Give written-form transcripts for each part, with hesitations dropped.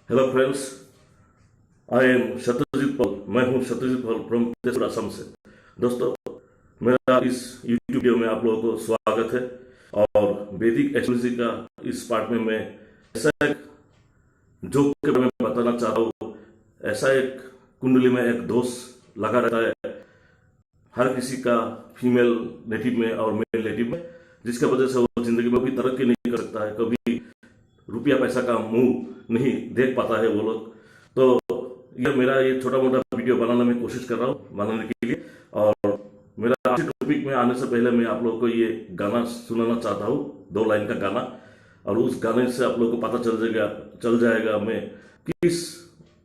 Hello friends, I am Satyajit Paul. मैं हूं Satyajit Paul from Tezpur Assam से। दोस्तों, मेरा इस यूट्यूब वीडियो में आप लोगों को स्वागत है। और वैदिक एस्ट्रोलॉजी का इस पार्ट में मैं ऐसा एक जोक के बारे में बताना चाहता हूँ। ऐसा एक कुंडली में एक दोष लगा रहता है हर किसी का, फीमेल नेटिव में और मेल नेटिव में, जिसकी वजह से वो जिंदगी में भी तरक्की नहीं कर सकता है, कभी रुपया पैसा का मुंह नहीं देख पाता है वो लोग। तो ये छोटा मोटा वीडियो बनाने में कोशिश कर रहा हूँ बनाने के लिए। और मेरा आज टॉपिक में आने से पहले मैं आप लोगों को ये गाना सुनाना चाहता हूँ, 2 लाइन का गाना। और उस गाने से आप लोगों को पता चल जाएगा मैं किस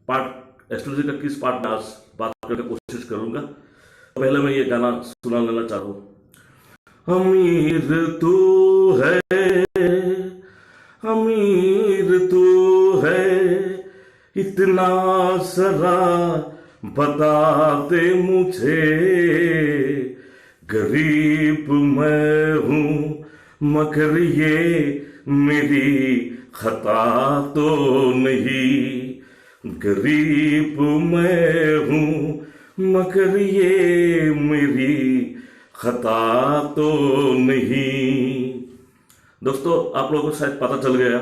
पार्ट एस्ट्रोलॉजी का किस पार्ट में आज बात करने की कोशिश करूंगा। तो पहले मैं ये गाना सुना लेना चाहता हूँ। अमीर तू है, अमीर तू है, इतना सरा बताते मुझे। गरीब मैं हूँ मगर ये मेरी खता तो नहीं। गरीब मैं हूँ मगर ये मेरी खता तो नहीं। दोस्तों, आप लोगों को शायद पता चल गया,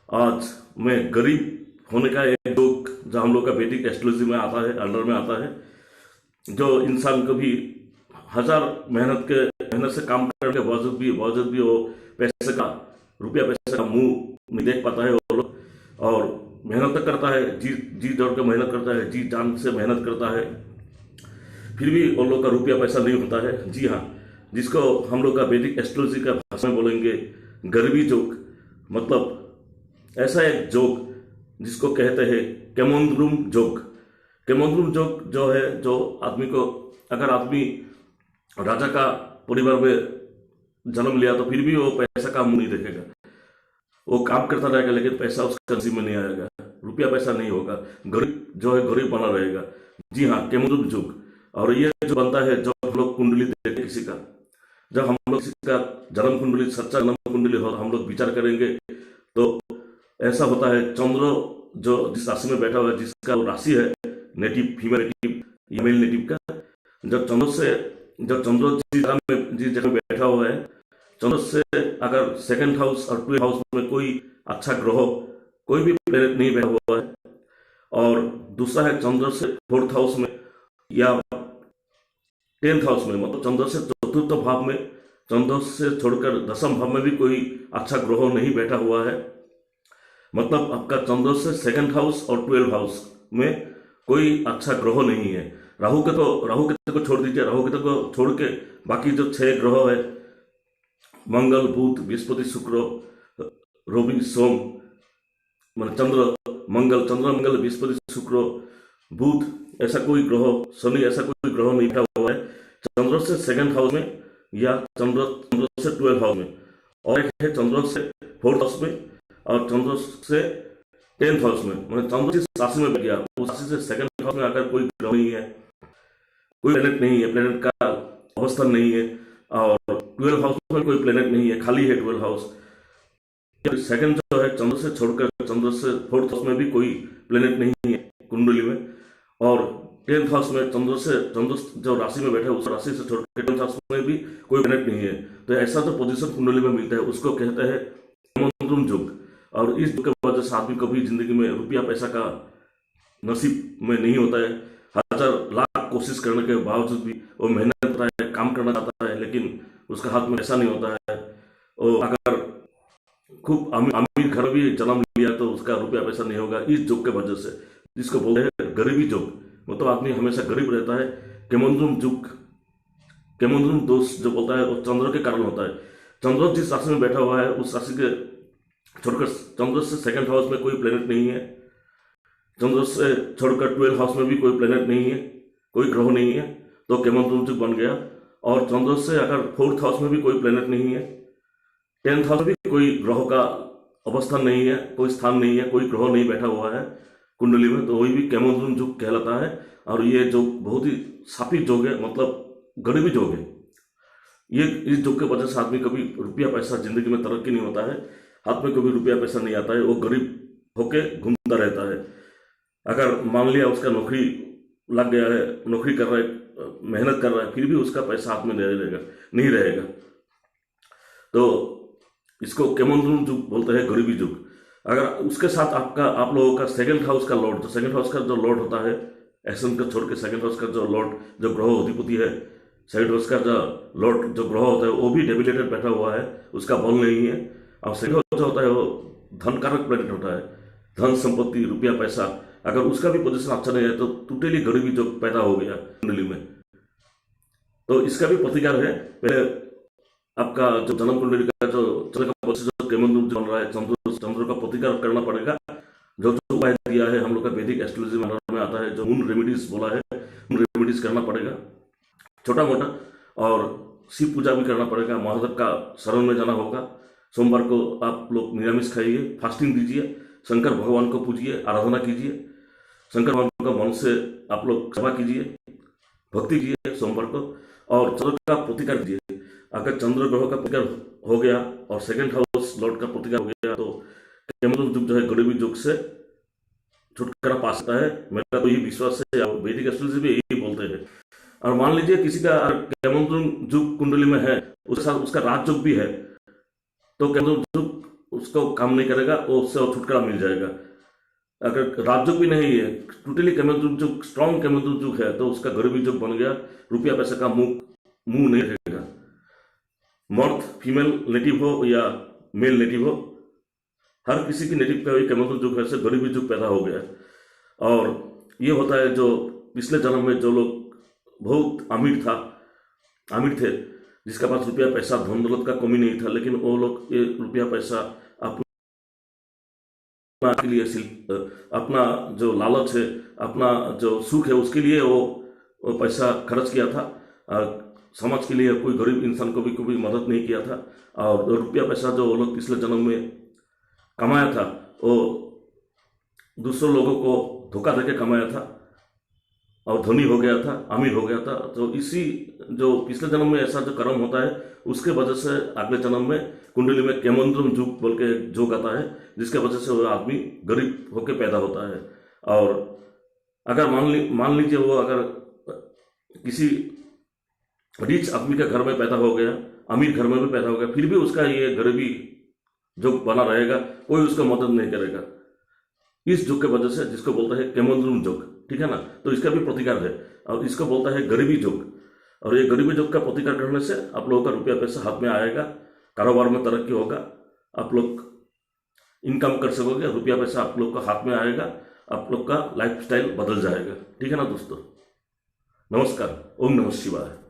आज मैं गरीब होने का एक जोक जो हम लोग का वैदिक एस्ट्रोलॉजी में आता है, अंडर में आता है। जो इंसान कभी हजार मेहनत से काम करने के बावजूद भी वो रुपया पैसे का मुंह नहीं देख पाता है वो लोग। और मेहनत तक करता है, जी जोड़ के मेहनत करता है, जी जान से मेहनत करता है, फिर भी उन लोग का रुपया पैसा नहीं होता है। जी हाँ, जिसको हम लोग का वैदिक एस्ट्रोलॉजी का भाषा में बोलेंगे गरीबी जोक। मतलब ऐसा एक जोक जिसको कहते हैं केमोंद्रुम जोक। केमोंद्रुम जोक जो है, जो आदमी को, अगर आदमी राजा का परिवार में जन्म लिया तो फिर भी वो पैसा का मुंह नहीं देखेगा। वो काम करता रहेगा लेकिन पैसा उसका नसीब में नहीं आएगा, रुपया पैसा नहीं होगा, गरीब जो है गरीब बना रहेगा। जी हाँ, केमोंद्रुम जोक। और ये जो बनता है जब हम लोग कुंडली देखते किसी का, जब हम लोग किसी का जन्म कुंडली, सच्चा जन्म कुंडली हो, हम लोग विचार करेंगे तो ऐसा होता है। चंद्र जो जिस राशि में बैठा हुआ है, जिसका वो राशि है नेटिव, फीमेल नेटिव या मेल नेटिव का, जब चंद्र जिस जगह में बैठा हुआ है, चंद्र से अगर सेकंड हाउस और 12th हाउस में कोई अच्छा ग्रह, कोई भी प्लेनेट नहीं बैठा हुआ है, और दूसरा है चंद्र से 4th हाउस में या 10th हाउस में, मतलब चंद्र से 4th भाव में, चंद्र से छोड़कर 10th भाव में भी कोई अच्छा ग्रह नहीं बैठा हुआ है, मतलब आपका चंद्र से 2nd हाउस और 12th हाउस में कोई अच्छा ग्रह नहीं है। राहु केतु को छोड़ दीजिए, राहु केतु को छोड़ के बाकी जो 6 ग्रह है, मंगल, बुध, बृहस्पति, शुक्र, रवि, सोम, मतलब चंद्र मंगल बृहस्पति शुक्र बुध, ऐसा कोई ग्रह, शनि, ऐसा कोई ग्रह नहीं बैठा हुआ है चंद्र से 2nd हाउस में या चंद्र से 12th हाउस में। और एक है चंद्र से 4th हाउस में और चंद्र से 10th हाउस में। मतलब चंद्र जिस राशि में बैठ गया, उस राशि से 2nd हाउस में अगर कोई ग्रह नहीं है, कोई प्लेनेट नहीं है, प्लेनेट का अवस्थान नहीं है, और 12th हाउस में कोई प्लेनेट नहीं है, खाली है 12th हाउस। सेकंड जो है, चंद्र से छोड़कर चंद्र से 4th हाउस में भी कोई प्लेनेट नहीं है कुंडली में, और 10th हाउस में चंद्र जो राशि में बैठा है, उस राशि से छोड़कर 10th हाउस में भी कोई प्लेनेट नहीं है। तो ऐसा जो पोजीशन कुंडली में मिलता है उसको कहते हैं केमोंद्रुम जोक। और इस जोक के वजह से आदमी को भी जिंदगी में रुपया पैसा का नसीब में नहीं होता है। हजार लाख कोशिश करने के बावजूद भी वो मेहनत करता है, काम करना चाहता है, लेकिन उसका हाथ में पैसा नहीं होता है। और अगर खूब अमीर घर भी जन्म लिया तो उसका रुपया पैसा नहीं होगा, इस जोक के वजह से, जिसको बोलते हैं गरीबी जोक। मतलब आदमी हमेशा गरीब रहता है। केमोंद्रुम जोक, केमोंद्रुम दोष जो बोलता है वो चंद्र के कारण होता है। चंद्र जिस राशि में बैठा हुआ है, उस राशि के छोड़कर चंद्र से 2nd हाउस में कोई प्लेनेट नहीं है, चंद्र से छोड़कर 12th हाउस में भी कोई प्लेनेट नहीं है, कोई ग्रह नहीं है, तो केमोंद्रुम जोक बन गया। और चंद्र से अगर 4th हाउस में भी कोई प्लेनेट नहीं है, 10th हाउस में भी कोई ग्रह का अवस्थान नहीं है, कोई स्थान नहीं है, कोई ग्रह नहीं बैठा हुआ है कुंडली में, तो वही भी केमोंद्रुम जोक कहलाता है। और ये जोक बहुत ही सापिक जोक है, मतलब गरीबी जोक है। ये इस जोक के वजह से आदमी कभी रुपया पैसा जिंदगी में तरक्की नहीं होता है, हाथ में कभी रुपया पैसा नहीं आता है, वो गरीब होके घूमता रहता है। अगर मान लिया उसका नौकरी लग गया है, नौकरी कर रहा है, मेहनत कर रहा है, फिर भी उसका पैसा हाथ में नहीं रहेगा। तो इसको केमंद्रुम जुग बोलते हैं, गरीबी जुग। अगर उसके साथ आप लोगों का सेकंड हाउस का लॉर्ड, तो सेकंड हाउस का जो लॉर्ड होता है, एसन को छोड़ के सेकंड हाउस का जो लॉर्ड, जो ग्रह अधिपति है, सेकंड हाउस का जो लॉर्ड जो ग्रह होता है वो भी डेबिलेटेड बैठा हुआ है, उसका बल नहीं है। और सेकंड हाउस जो होता है वो धन कारक प्लेनेट होता है, धन संपत्ति रुपया पैसा। अगर उसका भी पोजीशन अच्छा नहीं है तो टोटली गरीबी जो पैदा हो गया कुंडली में। तो इसका भी प्रतिकार है। पहले आपका जो जन्म कुंडली का जो चंद्र का पोजीशन जो केमंद्रुम बन रहा है, चंद्र का प्रतिकार करना पड़ेगा। जो जो उपाय दिया है हम लोग का वैदिक एस्ट्रोलॉजी में आता है, जो मून रेमेडीज बोला है, मून रेमेडीज करना पड़ेगा छोटा मोटा। और शिव पूजा भी करना पड़ेगा, महादेव का शरण में जाना होगा। सोमवार को आप लोग निरामिष खाइए, फास्टिंग दीजिए, शंकर भगवान को पूजिए, आराधना कीजिए, शंकर भगवान का मन से आप लोग सेवा कीजिए, भक्ति कीजिए सोमवार को। और चंद्र का प्रतिकार कीजिए। अगर चंद्र ग्रह का प्रतिकार हो गया और सेकंड हाउस लॉर्ड का प्रतिकार हो गया तो केमंद्रुम जुग जो है गरीबी जुग से छुटकारा पा सकता है। मेरा तो यही विश्वास है, वैदिक एस्ट्रोलॉजी भी यही बोलते हैं। और मान लीजिए किसी का केमंद्रुम जुग कुंडली में है, उसके साथ उसका राजयोग भी है, तो केमंद्रुम जुग उसको काम नहीं करेगा, वो उससे छुटकारा मिल जाएगा। अगर राजयोग भी नहीं है, टोटली केमंद्रुम जुग स्ट्रॉन्ग केमंद्रुम जुग है, तो उसका गरीबी जुग बन गया, रुपया पैसे का मुंह नहीं रहेगा। मर्द फीमेल नेटिव हो या मेल नेटिव हो, हर किसी की नेटिव का वही केमंद्रुम जुग है, से गरीबी जुग पैदा हो गया। और ये होता है जो पिछले जन्म में जो लोग बहुत अमीर थे, जिसके पास रुपया पैसा धन दौलत का कमी नहीं था, लेकिन वो लोग ये रुपया पैसा अपना के लिए अपना जो लालच है, अपना जो सुख है, उसके लिए वो पैसा खर्च किया था। समाज के लिए कोई गरीब इंसान को भी कभी मदद नहीं किया था। और रुपया पैसा जो वो लोग पिछले जन्म में कमाया था, वो दूसरों लोगों को धोखा देके कमाया था और धनी हो गया था, अमीर हो गया था। तो इसी जो पिछले जन्म में ऐसा जो कर्म होता है, उसके वजह से अगले जन्म में कुंडली में केमंद्रुम जुग बोल के जोग आता है, जिसके वजह से वो आदमी गरीब होकर पैदा होता है। और अगर मान लीजिए वो अगर किसी रिच आदमी के घर में पैदा हो गया, अमीर घर में भी पैदा हो गया, फिर भी उसका ये गरीबी जुग बना रहेगा, कोई उसको मदद नहीं करेगा इस जुग के वजह से, जिसको बोलता है केमंद्रुम जुग। ठीक है ना। तो इसका भी प्रतिकार है और इसको बोलता है गरीबी जुग। और ये गरीबी जुग का प्रतिकार करने से आप लोगों का रुपया पैसा हाथ में आएगा, कारोबार में तरक्की होगा, आप लोग इनकम कर सकोगे, रुपया पैसा आप लोग का हाथ में आएगा, आप लोग का लाइफ स्टाइल बदल जाएगा। ठीक है ना दोस्तों। नमस्कार। ओम नमः शिवाय।